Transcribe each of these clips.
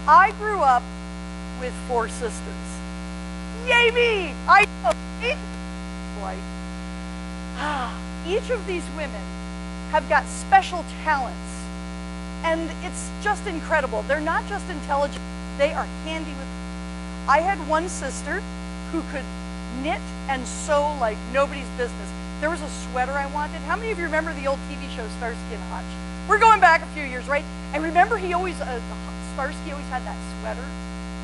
I grew up with 4 sisters. Yay me! I know. Boy. Each of these women have got special talents, and it's just incredible. They're not just intelligent, they are handy with. I had one sister who could knit and sew like nobody's business. There was a sweater I wanted. How many of you remember the old TV show Starsky and Hutch? We're going back a few years, right? And remember Starsky always had that sweater.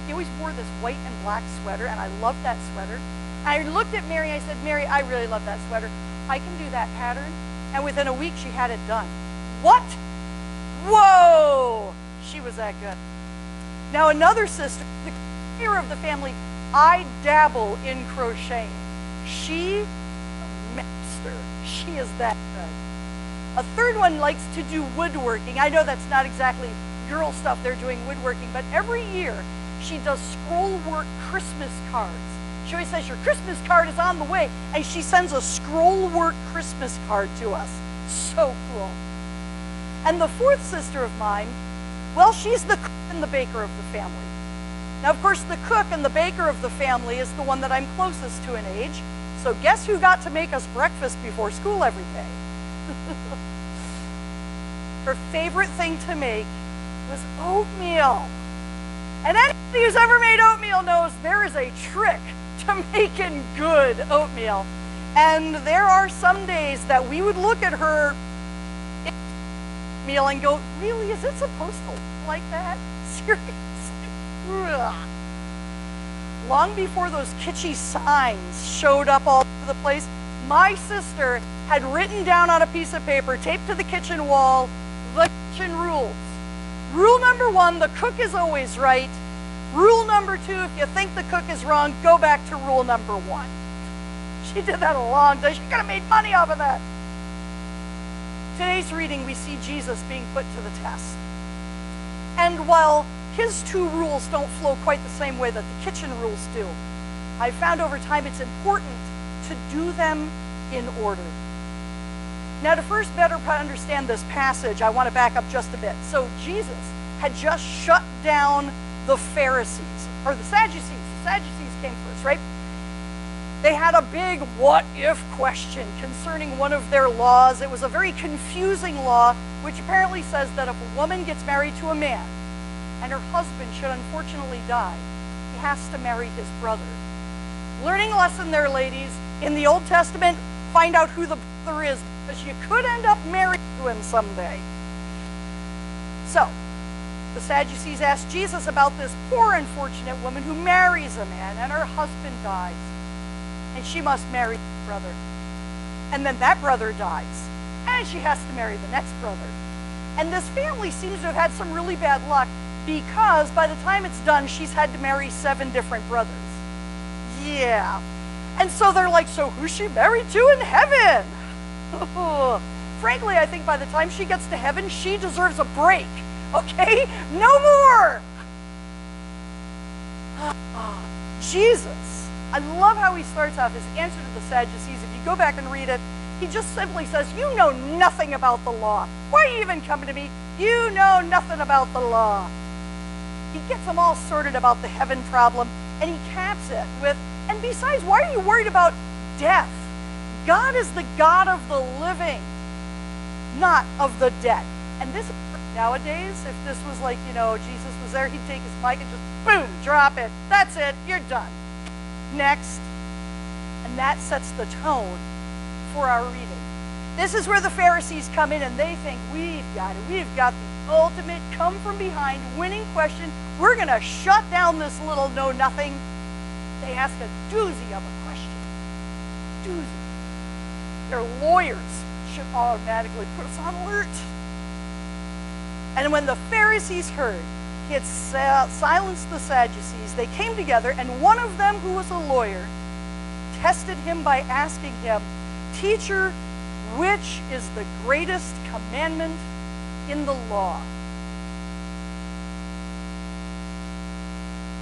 He always wore this white and black sweater, and I loved that sweater. I looked at Mary, I said, Mary, I really love that sweater. I can do that pattern. And within a week, she had it done. What? Whoa! She was that good. Now, another sister, the hero of the family, I dabble in crocheting. She, a master. She is that good. A third one likes to do woodworking. I know that's not exactly girl stuff, they're doing woodworking, but every year she does scroll work Christmas cards. She always says, your Christmas card is on the way, and she sends a scroll work Christmas card to us. So cool. And the fourth sister of mine, well, she's the cook and the baker of the family. Now, of course, the cook and the baker of the family is the one that I'm closest to in age, so guess who got to make us breakfast before school every day? Her favorite thing to make was oatmeal. And anybody who's ever made oatmeal knows there is a trick to making good oatmeal. And there are some days that we would look at her meal and go, really, is it supposed to look like that? Seriously? Ugh. Long before those kitschy signs showed up all over the place, my sister had written down on a piece of paper, taped to the kitchen wall, the kitchen rules. Rule number 1, the cook is always right. Rule number 2, if you think the cook is wrong, go back to rule number 1. She did that a long time. She could have made money off of that. Today's reading, we see Jesus being put to the test. And while his 2 rules don't flow quite the same way that the kitchen rules do, I found over time it's important to do them in order. Now, to first better understand this passage, I want to back up just a bit. So Jesus had just shut down the Pharisees, or the Sadducees. The Sadducees came first, right? They had a big what-if question concerning one of their laws. It was a very confusing law, which apparently says that if a woman gets married to a man and her husband should unfortunately die, he has to marry his brother. Learning a lesson there, ladies. In the Old Testament, find out who the brother is, because you could end up married to him someday. So, the Sadducees asked Jesus about this poor unfortunate woman who marries a man and her husband dies. And she must marry her brother. And then that brother dies. And she has to marry the next brother. And this family seems to have had some really bad luck, because by the time it's done, she's had to marry 7 different brothers. Yeah. And so they're like, so who's she married to in heaven? Frankly, I think by the time she gets to heaven, she deserves a break. Okay? No more! Jesus. I love how he starts off his answer to the Sadducees. If you go back and read it, he just simply says, you know nothing about the law. Why are you even coming to me? You know nothing about the law. He gets them all sorted about the heaven problem, and he caps it with, and besides, why are you worried about death? God is the God of the living, not of the dead. And this, nowadays, if this was like, you know, Jesus was there, he'd take his mic and just, boom, drop it. That's it, you're done. Next. And that sets the tone for our reading. This is where the Pharisees come in and they think, we've got it. We've got the ultimate come from behind winning question. We're going to shut down this little know-nothing. They ask a doozy of a question. Doozy. Their lawyers should automatically put us on alert. And when the Pharisees heard he had silenced the Sadducees, they came together, and one of them, who was a lawyer, tested him by asking him, Teacher, which is the greatest commandment in the law?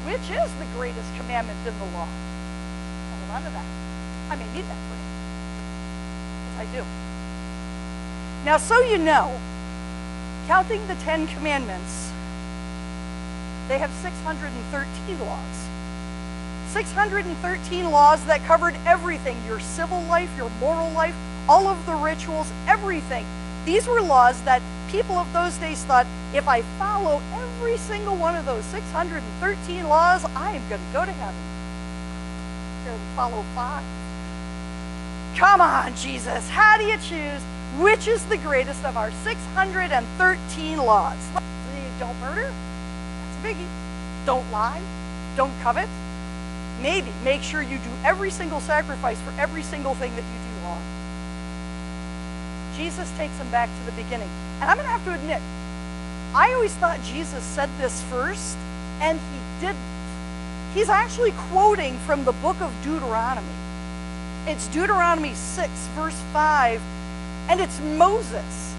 Which is the greatest commandment in the law? Hold on to that. I may need that for you. Yes, I do. Now, so you know, counting the 10 Commandments They have 613 laws. 613 laws that covered everything, your civil life, your moral life, all of the rituals, everything. These were laws that people of those days thought, if I follow every single one of those 613 laws, I am going to go to heaven. Barely follow 5. Come on, Jesus, how do you choose which is the greatest of our 613 laws? Don't murder, that's a biggie. Don't lie, don't covet. Maybe make sure you do every single sacrifice for every single thing that you do wrong. Jesus takes them back to the beginning. And I'm going to have to admit, I always thought Jesus said this first, and he didn't. He's actually quoting from the book of Deuteronomy. It's Deuteronomy 6, verse 5, and it's Moses.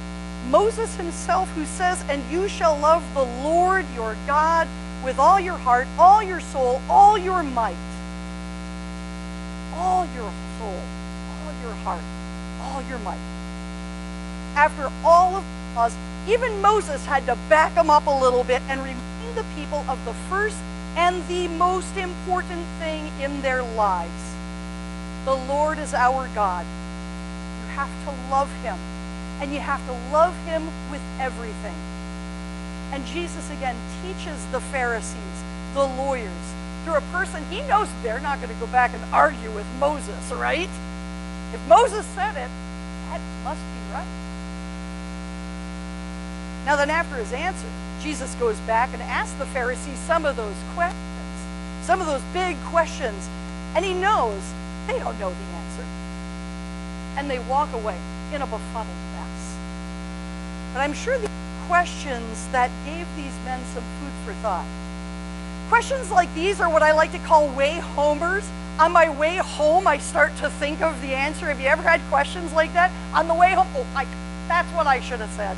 Moses himself who says, "And you shall love the Lord your God with all your heart, all your soul, all your might." All your soul, all your heart, all your might. After all of the laws, even Moses had to back them up a little bit and remind the people of the first and the most important thing in their lives. The Lord is our God. You have to love him, and you have to love him with everything. And Jesus again teaches the Pharisees, the lawyers, through a person he knows they're not going to go back and argue with Moses, right? If Moses said it, that must be right. Now then, after his answer, Jesus goes back and asks the Pharisees some of those questions, some of those big questions, and he knows they don't know the answer. And they walk away in a befuddled mess. But I'm sure the questions that gave these men some food for thought. Questions like these are what I like to call way homers. On my way home, I start to think of the answer. Have you ever had questions like that? On the way home, that's what I should have said.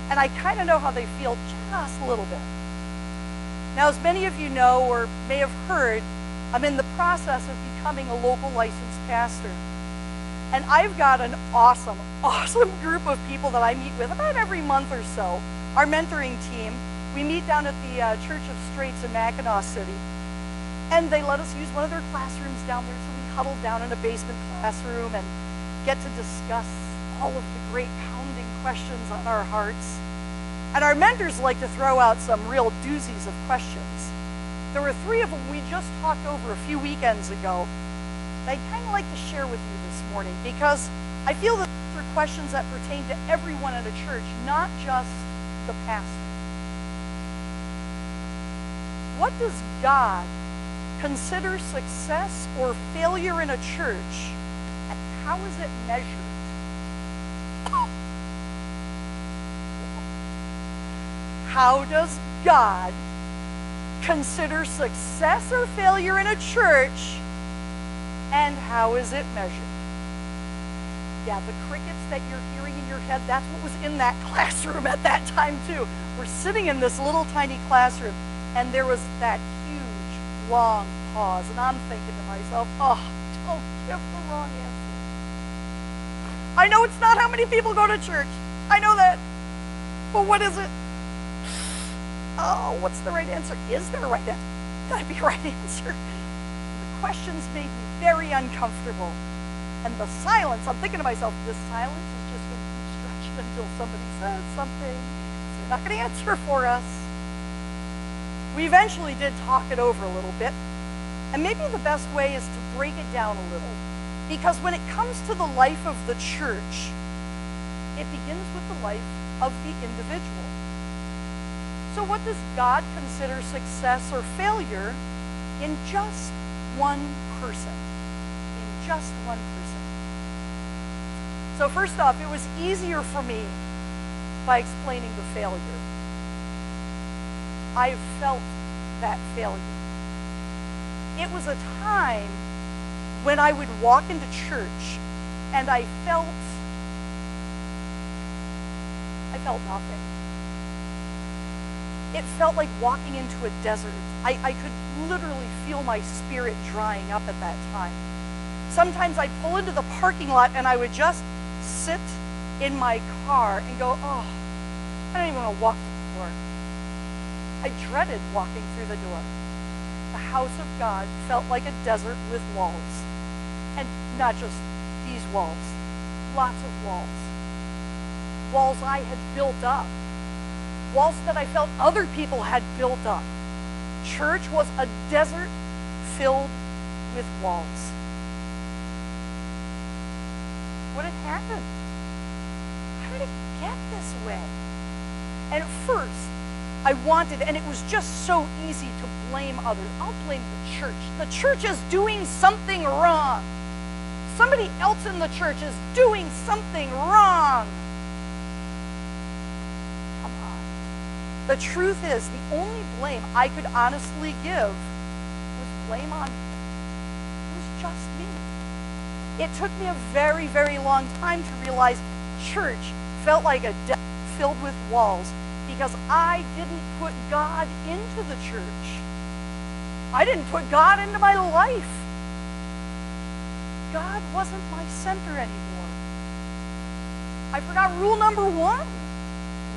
And I kind of know how they feel just a little bit. Now, as many of you know or may have heard, I'm in the process of becoming a local licensed pastor. And I've got an awesome, awesome group of people that I meet with about every month or so. Our mentoring team. We meet down at the Church of Straits in Mackinac City, and they let us use one of their classrooms down there, so we huddle down in a basement classroom and get to discuss all of the great pounding questions on our hearts. And our mentors like to throw out some real doozies of questions. There were 3 of them we just talked over a few weekends ago that I'd kind of like to share with you this morning, because I feel that these are questions that pertain to everyone in a church, not just the pastor. What does God consider success or failure in a church, and how is it measured? How does God consider success or failure in a church, and how is it measured? Yeah, the crickets that you're hearing in your head, that's what was in that classroom at that time too. We're sitting in this little tiny classroom, and there was that huge, long pause. And I'm thinking to myself, oh, don't give the wrong answer. I know it's not how many people go to church. I know that. But what is it? Oh, what's the right answer? Is there a right answer? Gotta be a right answer. The questions made me very uncomfortable. And the silence, I'm thinking to myself, this silence is just going to keep stretching until somebody says something. So they're not going to answer for us. We eventually did talk it over a little bit, and maybe the best way is to break it down a little, because when it comes to the life of the church, it begins with the life of the individual. So what does God consider success or failure in just one person? In just one person. So first off, it was easier for me by explaining the failure. I felt that failure. It was a time when I would walk into church and I felt nothing. It felt like walking into a desert. I could literally feel my spirit drying up at that time. Sometimes I'd pull into the parking lot and I would just sit in my car and go, oh, I don't even want to walk to the floor. I dreaded walking through the door. The house of God felt like a desert with walls. And not just these walls, lots of walls. Walls I had built up. Walls that I felt other people had built up. Church was a desert filled with walls. What had happened? How did it get this way? And at first, I wanted, and it was just so easy to blame others. I'll blame the church. The church is doing something wrong. Somebody else in the church is doing something wrong. Come on. The truth is, the only blame I could honestly give was blame on me. It was just me. It took me a very, very long time to realize church felt like a desert filled with walls because I didn't put God into the church. I didn't put God into my life. God wasn't my center anymore. I forgot rule number 1.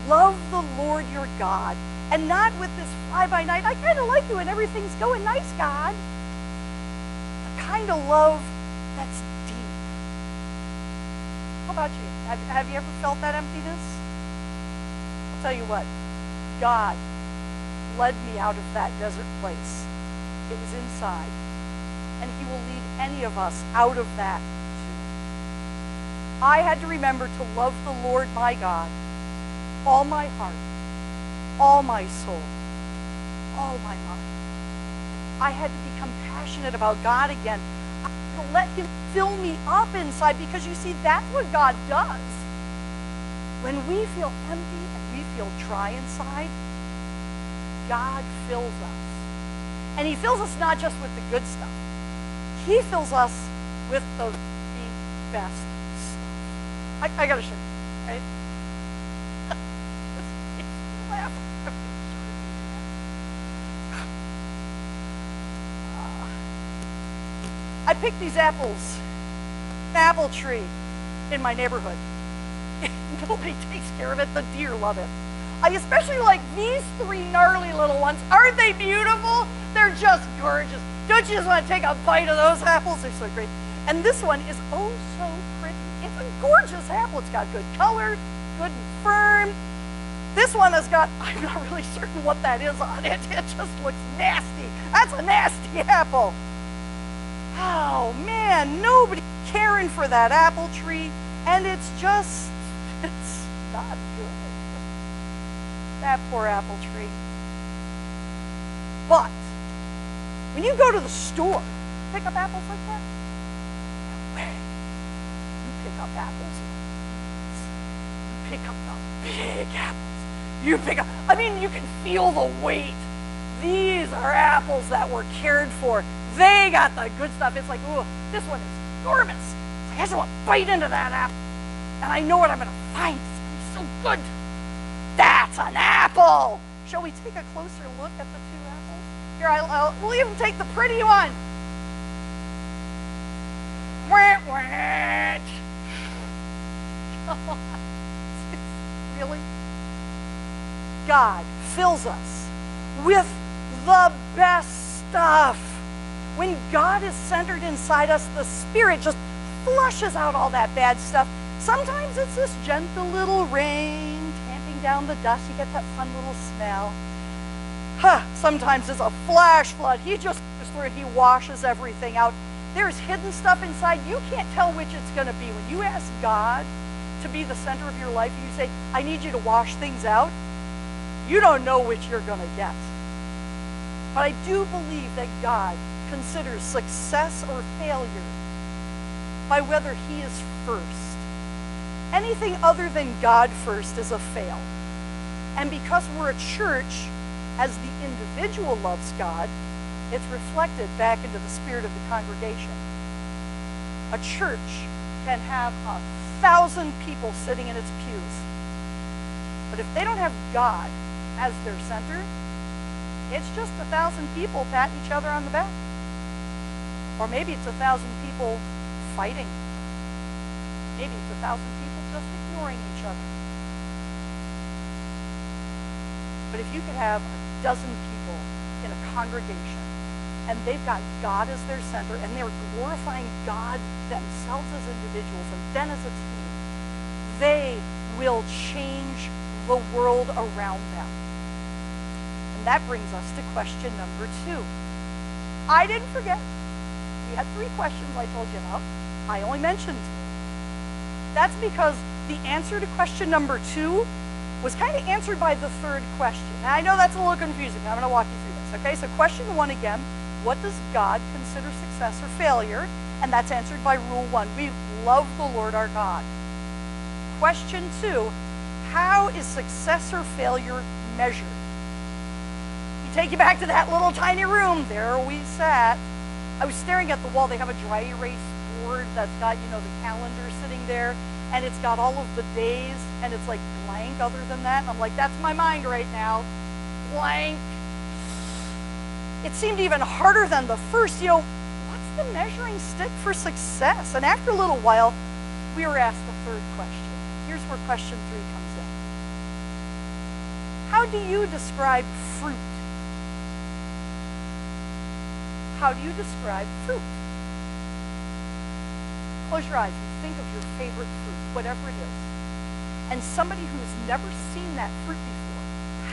Love the Lord your God. And not with this fly-by-night, I kind of like you and everything's going nice, God. The kind of love that's deep. How about you? Have you ever felt that emptiness? I'll tell you what. God led me out of that desert place. It was inside. And he will lead any of us out of that too. I had to remember to love the Lord my God, all my heart, all my soul, all my mind. I had to become passionate about God again. I had to let him fill me up inside because you see, that's what God does. When we feel empty and we feel dry inside, God fills us. And he fills us not just with the good stuff. He fills us with the best stuff. I gotta show you, right? I picked these apples, an apple tree in my neighborhood. Nobody takes care of it. The deer love it. I especially like these 3 gnarly little ones. Aren't they beautiful? They're just gorgeous. Don't you just want to take a bite of those apples? They're so great. And this one is oh so pretty. It's a gorgeous apple. It's got good color, good and firm. This one has got, I'm not really certain what that is on it. It just looks nasty. That's a nasty apple. Oh man, nobody's caring for that apple tree. And it's not good. That poor apple tree. But when you go to the store, pick up apples like that? No way. You pick up apples. You pick up the big apples. You pick up, I mean, you can feel the weight. These are apples that were cared for. They got the good stuff. It's like, ooh, this one is enormous. It's like, I just want to bite into that apple. And I know what I'm going to find. It's going to be so good. That's an apple. Shall we take a closer look at the 2 apples? Here, we'll even take the pretty one. Wah, wah. Come on. Really? God fills us with the best stuff. When God is centered inside us, the Spirit just flushes out all that bad stuff. Sometimes it's this gentle little rain tamping down the dust. You get that fun little smell. Sometimes it's a flash flood. He just goes through it. He washes everything out. There's hidden stuff inside. You can't tell which it's going to be. When you ask God to be the center of your life, and you say, I need you to wash things out, you don't know which you're going to get. But I do believe that God considers success or failure by whether he is first. Anything other than God first is a fail. And because we're a church, as the individual loves God, it's reflected back into the spirit of the congregation. A church can have 1,000 people sitting in its pews. But if they don't have God as their center, it's just 1,000 people patting each other on the back. Or maybe it's 1,000 people fighting. Maybe it's 1,000 people just ignoring each other. But if you could have a dozen people in a congregation, and they've got God as their center, and they're glorifying God themselves as individuals and then as a team, they will change the world around them. And that brings us to question number 2. I didn't forget. We had 3 questions I told you about. I only mentioned 2. That's because the answer to question number 2 was kind of answered by the 3rd question. Now, I know that's a little confusing. I'm going to walk you through this. Okay, so question 1 again, what does God consider success or failure? And that's answered by rule 1. We love the Lord our God. Question 2, how is success or failure measured? We take you back to that little tiny room. There we sat. I was staring at the wall. They have a dry erase board that's got, the calendar sitting there, and it's got all of the days, and it's like blank other than that. And I'm like, that's my mind right now. Blank. It seemed even harder than the first. What's the measuring stick for success? And after a little while, we were asked the 3rd question. Here's where question 3 comes in. How do you describe fruit? How do you describe fruit? Close your eyes and think of your favorite fruit, whatever it is. And somebody who's never seen that fruit before,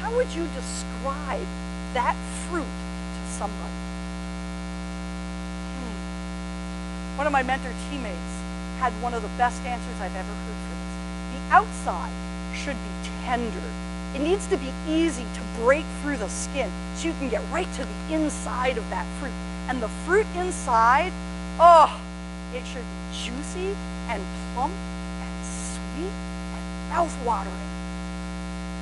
how would you describe that fruit to somebody? One of my mentor teammates had one of the best answers I've ever heard for this. The outside should be tender. It needs to be easy to break through the skin so you can get right to the inside of that fruit. And the fruit inside, it should be juicy and plump and sweet and mouth-watering.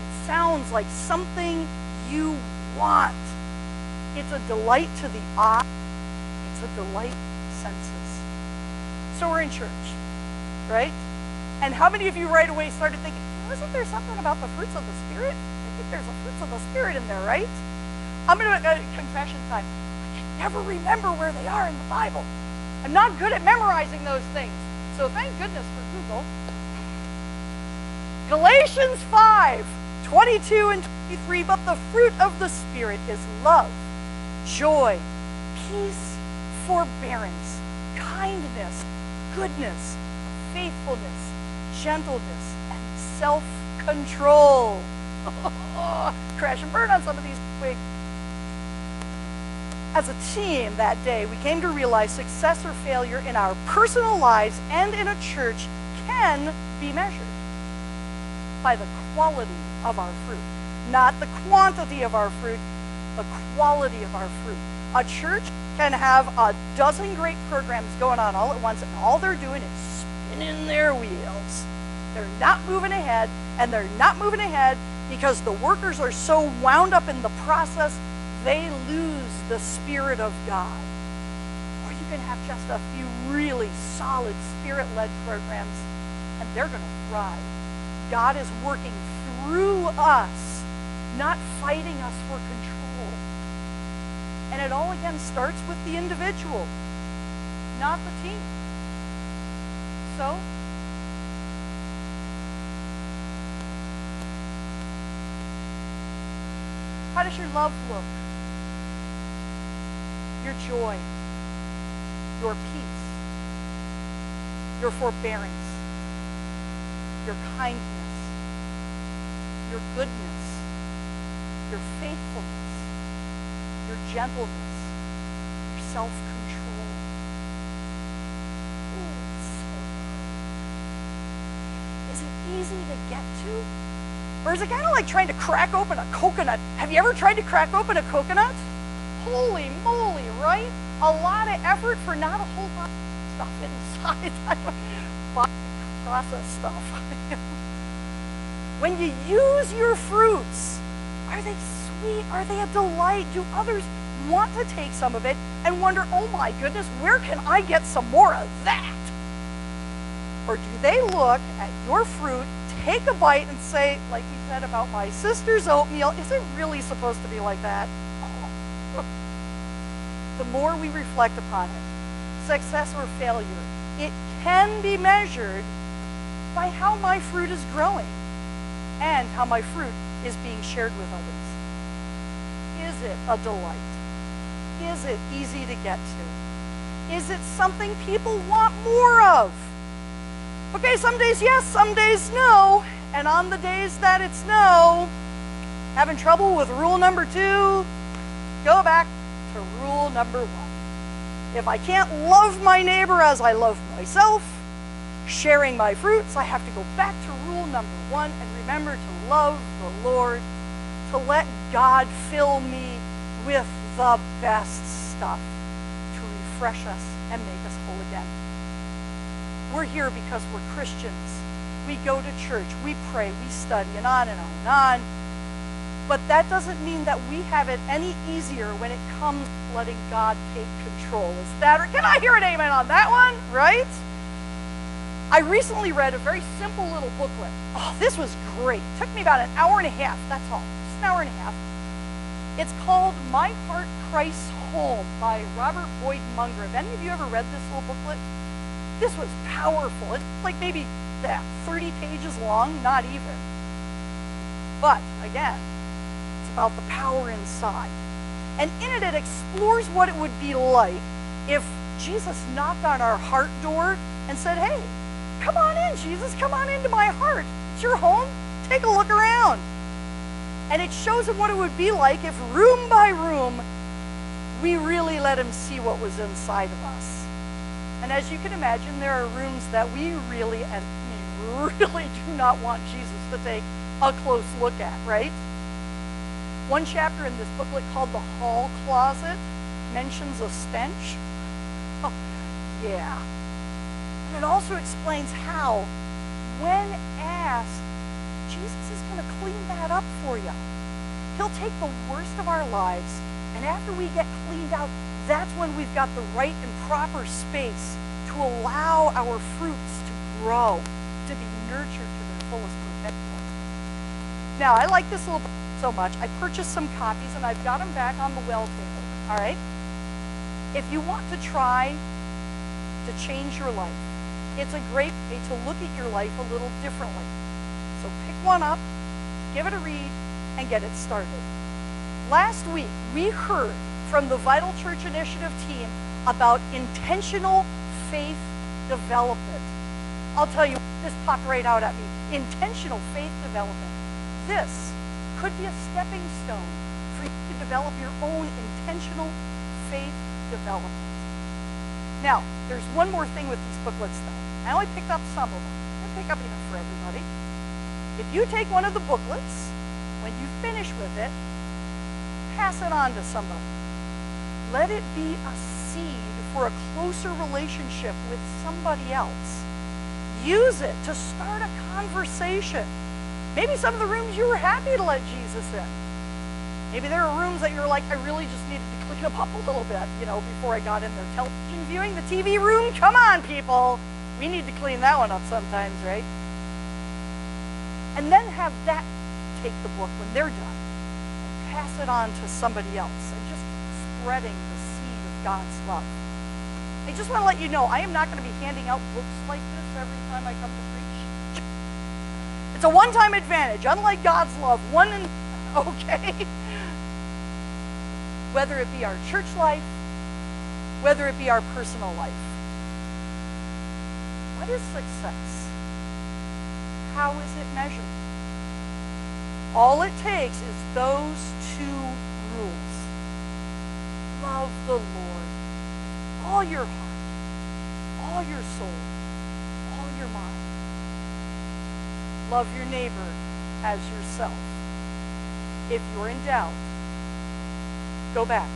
It sounds like something you want. It's a delight to the eye. It's a delight to the senses. So we're in church, right? And how many of you right away started thinking, wasn't there something about the fruits of the Spirit? I think there's a fruits of the Spirit in there, right? I'm going to, confession time. I can never remember where they are in the Bible. I'm not good at memorizing those things. So thank goodness for Google. Galatians 5:22 and 23, but the fruit of the Spirit is love, joy, peace, forbearance, kindness, goodness, faithfulness, gentleness, and self-control. Crash and burn on some of these quick. As a team that day, we came to realize success or failure in our personal lives and in a church can be measured by the quality of our fruit. Not the quantity of our fruit, the quality of our fruit. A church can have a dozen great programs going on all at once, and all they're doing is spinning their wheels. They're not moving ahead, and they're not moving ahead because the workers are so wound up in the process, they lose the Spirit of God. Or you can have just a few really solid Spirit-led programs, and they're going to thrive. God is working through us, not fighting us for control. And it all, again, starts with the individual, not the team. So, how does your love look? Your joy, your peace, your forbearance, your kindness, your goodness, your faithfulness, your gentleness, your self-control. Is it easy to get to? Or is it kind of like trying to crack open a coconut? Have you ever tried to crack open a coconut? Holy moly, right? A lot of effort for not a whole lot of stuff inside. Processed stuff. When you use your fruits, are they sweet? Are they a delight? Do others want to take some of it and wonder, oh my goodness, where can I get some more of that? Or do they look at your fruit, take a bite, and say, like we said about my sister's oatmeal, is it really supposed to be like that? The more we reflect upon it, success or failure, it can be measured by how my fruit is growing and how my fruit is being shared with others. Is it a delight? Is it easy to get to? Is it something people want more of? Okay, some days yes, some days no. And on the days that it's no, having trouble with rule number 2, go back to rule number 1. If I can't love my neighbor as I love myself, sharing my fruits, I have to go back to rule number 1 and remember to love the Lord, to let God fill me with the best stuff to refresh us and make us whole again. We're here because we're Christians. We go to church, we pray, we study, and on and on and on. But that doesn't mean that we have it any easier when it comes to letting God take control. Is that, or can I hear an amen on that one? Right? I recently read a very simple little booklet. Oh, this was great. It took me about an hour and a half, that's all. Just an hour and a half. It's called My Heart, Christ's Home by Robert Boyd Munger. Have any of you ever read this little booklet? This was powerful. It's like maybe 30 pages long, not even. But again, it's about the power inside. And in it, it explores what it would be like if Jesus knocked on our heart door and said, hey, come on in, Jesus, come on into my heart. It's your home. Take a look around. And it shows him what it would be like if room by room, we really let him see what was inside of us. And as you can imagine, there are rooms that we really do not want Jesus to take a close look at, right? One chapter in this booklet called The Hall Closet mentions a stench. Oh, yeah. And it also explains how, when asked, Jesus is going to clean that up for you. He'll take the worst of our lives, and after we get cleaned out, that's when we've got the right and proper space to allow our fruits to grow, to be nurtured to their fullest potential. Now, I like this little book so much, I purchased some copies, and I've got them back on the well table, all right? If you want to try to change your life, it's a great way to look at your life a little differently. So pick one up, give it a read, and get it started. Last week, we heard from the Vital Church Initiative team about intentional faith development. I'll tell you, this popped right out at me. Intentional faith development. This could be a stepping stone for you to develop your own intentional faith development. Now, there's one more thing with these booklets, though. I only picked up some of them. I didn't pick up enough for everybody. If you take one of the booklets, when you finish with it, pass it on to somebody. Let it be a seed for a closer relationship with somebody else. Use it to start a conversation. Maybe some of the rooms you were happy to let Jesus in. Maybe there are rooms that you're like, I really just needed to clean them up a little bit, before I got in there. Television viewing, the TV room, come on, people. We need to clean that one up sometimes, right? And then have that take the book when they're done and pass it on to somebody else and just spreading the seed of God's love. I just want to let you know, I am not going to be handing out books like this every time I come to preach. It's a one-time advantage, unlike God's love. Okay? Whether it be our church life, whether it be our personal life. What is success? How is it measured? All it takes is those 2 rules. Love the Lord, all your heart, all your soul, all your mind. Love your neighbor as yourself. If you're in doubt, go back